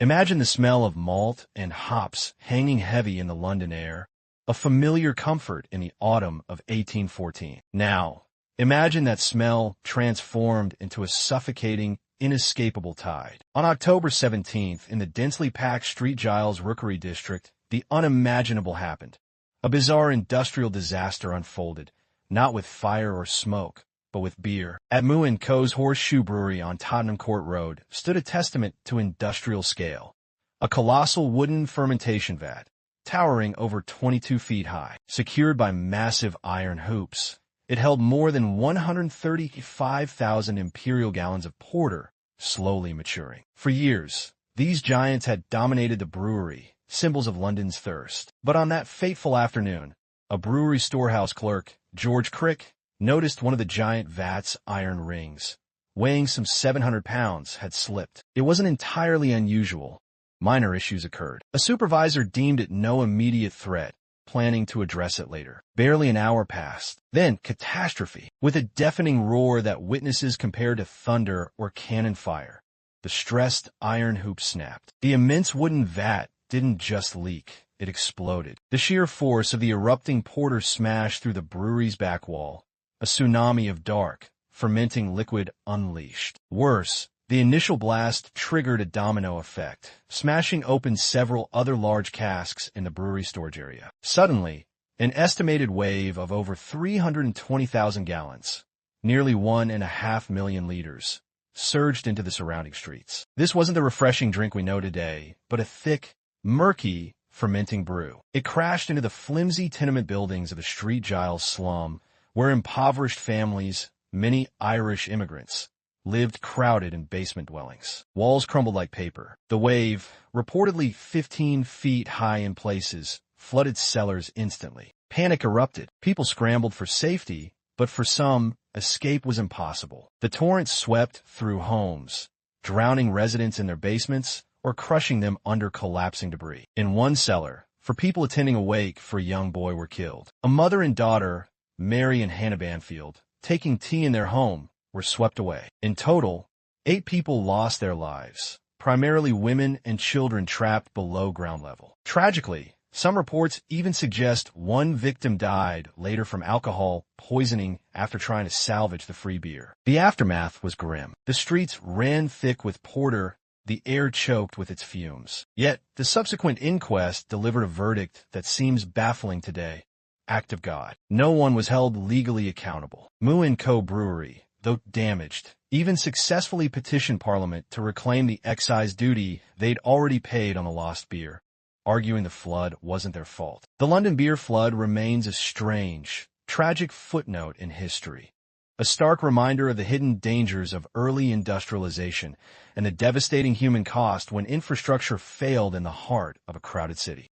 Imagine the smell of malt and hops hanging heavy in the London air, a familiar comfort in the autumn of 1814. Now, imagine that smell transformed into a suffocating, inescapable tide. On October 17th, in the densely packed St. Giles Rookery district, the unimaginable happened. A bizarre industrial disaster unfolded, not with fire or smoke, but with beer. At Moo & Co.'s Horseshoe Brewery on Tottenham Court Road stood a testament to industrial scale. A colossal wooden fermentation vat, towering over 22 feet high, secured by massive iron hoops. It held more than 135,000 imperial gallons of porter, slowly maturing. For years, these giants had dominated the brewery, symbols of London's thirst. But on that fateful afternoon, a brewery storehouse clerk, George Crick, noticed one of the giant vat's iron rings, weighing some 700 pounds, had slipped. It wasn't entirely unusual. Minor issues occurred. A supervisor deemed it no immediate threat, planning to address it later. Barely an hour passed. Then, catastrophe. With a deafening roar that witnesses compared to thunder or cannon fire, the stressed iron hoop snapped. The immense wooden vat didn't just leak, it exploded. The sheer force of the erupting porter smashed through the brewery's back wall. A tsunami of dark, fermenting liquid unleashed. Worse, the initial blast triggered a domino effect, smashing open several other large casks in the brewery storage area. Suddenly, an estimated wave of over 320,000 gallons, nearly 1.5 million liters, surged into the surrounding streets. This wasn't the refreshing drink we know today, but a thick, murky, fermenting brew. It crashed into the flimsy tenement buildings of the St. Giles slum, where impoverished families, many Irish immigrants, lived crowded in basement dwellings. Walls crumbled like paper. The wave, reportedly 15 feet high in places, flooded cellars instantly. Panic erupted. People scrambled for safety, but for some, escape was impossible. The torrent swept through homes, drowning residents in their basements or crushing them under collapsing debris. In one cellar, for people attending a wake for a young boy were killed. A mother and daughter, Mary and Hannah Banfield, taking tea in their home, were swept away. In total, 8 people lost their lives, primarily women and children trapped below ground level. Tragically, some reports even suggest one victim died later from alcohol poisoning after trying to salvage the free beer. The aftermath was grim. The streets ran thick with porter, the air choked with its fumes. Yet, the subsequent inquest delivered a verdict that seems baffling today. Act of God. No one was held legally accountable. Moo & Co. Brewery, though damaged, even successfully petitioned Parliament to reclaim the excise duty they'd already paid on the lost beer, arguing the flood wasn't their fault. The London beer flood remains a strange, tragic footnote in history, a stark reminder of the hidden dangers of early industrialization and the devastating human cost when infrastructure failed in the heart of a crowded city.